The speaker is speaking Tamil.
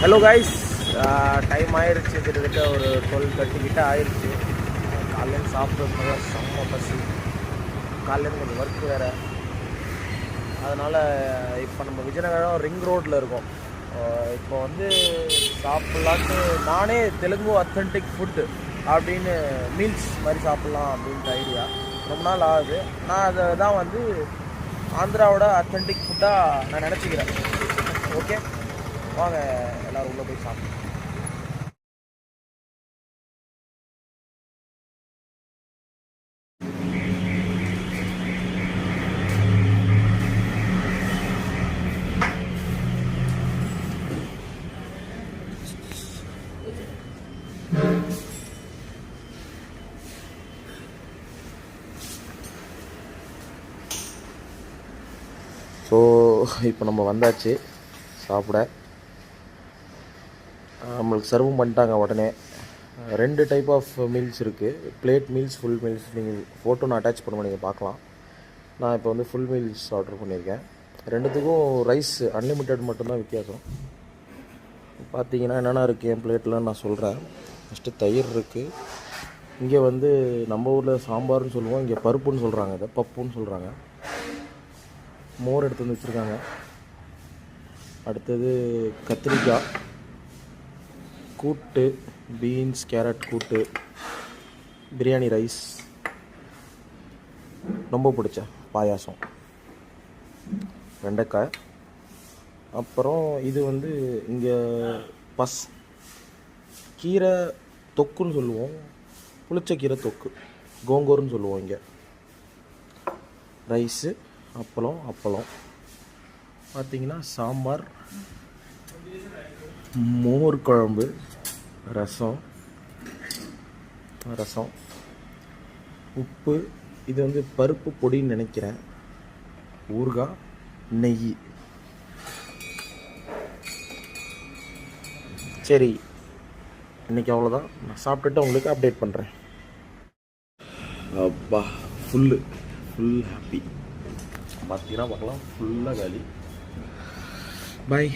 ஹலோ கைஸ், டைம் ஆயிடுச்சு. கிட்டத்தட்ட ஒரு 12:30 கிட்ட ஆயிடுச்சு. காலையில் சாப்பிட்றதுனால செம்ம பசி. காலையில் கொஞ்சம் ஒர்க் வேறு. அதனால் இப்போ நம்ம விஜயநகரம் ரிங் ரோட்டில் இருக்கோம். இப்போ வந்து சாப்பிட்லான்னு நானே தெலுங்கு அத்தன்டிக் ஃபுட்டு அப்படின்னு மீல்ஸ் மாதிரி சாப்பிட்லாம் அப்படின்ட்டு ஐடியா ரொம்ப நாள் ஆகுது. நான் அதை தான் வந்து ஆந்திராவோட அத்தன்டிக் ஃபுட்டாக நான் நினச்சிக்கிறேன். ஓகே, வாங்க எல்லோரும் உள்ளே போய் சாப்பிடுவோம். ஸோ இப்போ நம்ம வந்தாச்சு சாப்பிட. நம்மளுக்கு சர்வும் பண்ணிட்டாங்க உடனே. 2 டைப் ஆஃப் மீல்ஸ் இருக்குது. Plate meals, full meals. நீங்கள் ஃபோட்டோ நான் அட்டாச் பண்ணுவேன், நீங்கள் பார்க்கலாம். நான் இப்போ வந்து ஃபுல் மீல்ஸ் ஆர்டர் பண்ணியிருக்கேன். ரெண்டுத்துக்கும் ரைஸ் அன்லிமிட்டெட் மட்டும்தான் வித்தியாசம். பார்த்தீங்கன்னா என்னென்ன இருக்குது என் பிளேட்டில் நான் சொல்கிறேன். ஃபஸ்ட்டு தயிர் இருக்குது. இங்கே வந்து நம்ம ஊரில் சாம்பார்னு சொல்லுவோம், இங்கே பருப்புன்னு சொல்கிறாங்க, இதை பப்புன்னு சொல்கிறாங்க. மோர் எடுத்து வந்து வச்சுருக்காங்க. அடுத்தது கத்திரிக்காய் கூட்டு, பீன்ஸ் கேரட் கூட்டு, பிரியாணி ரைஸ், ரொம்ப பிடிச்ச பாயாசம், வெண்டைக்காய். அப்புறம் இது வந்து இங்கே கீரை தொக்குன்னு சொல்லுவோம், புளிச்ச கீரை தொக்கு, கோங்கூர்னு சொல்லுவோம் இங்கே. ரைஸு, அப்பளம் பார்த்திங்கன்னா சாம்பார், மோர் குழம்பு, ரசம், உப்பு, இது வந்து பருப்பு பொடின்னு நினைக்கிறேன், ஊறுகாய், நெய். சரி, இன்றைக்கி அவ்வளோதான். நான் சாப்பிட்டுட்டு உங்களுக்கு அப்டேட் பண்ணுறேன். அப்பா, ஃபுல் ஹாப்பி. பார்த்தீங்கன்னா பார்க்கலாம், ஃபுல்லாக காலி. பாய்.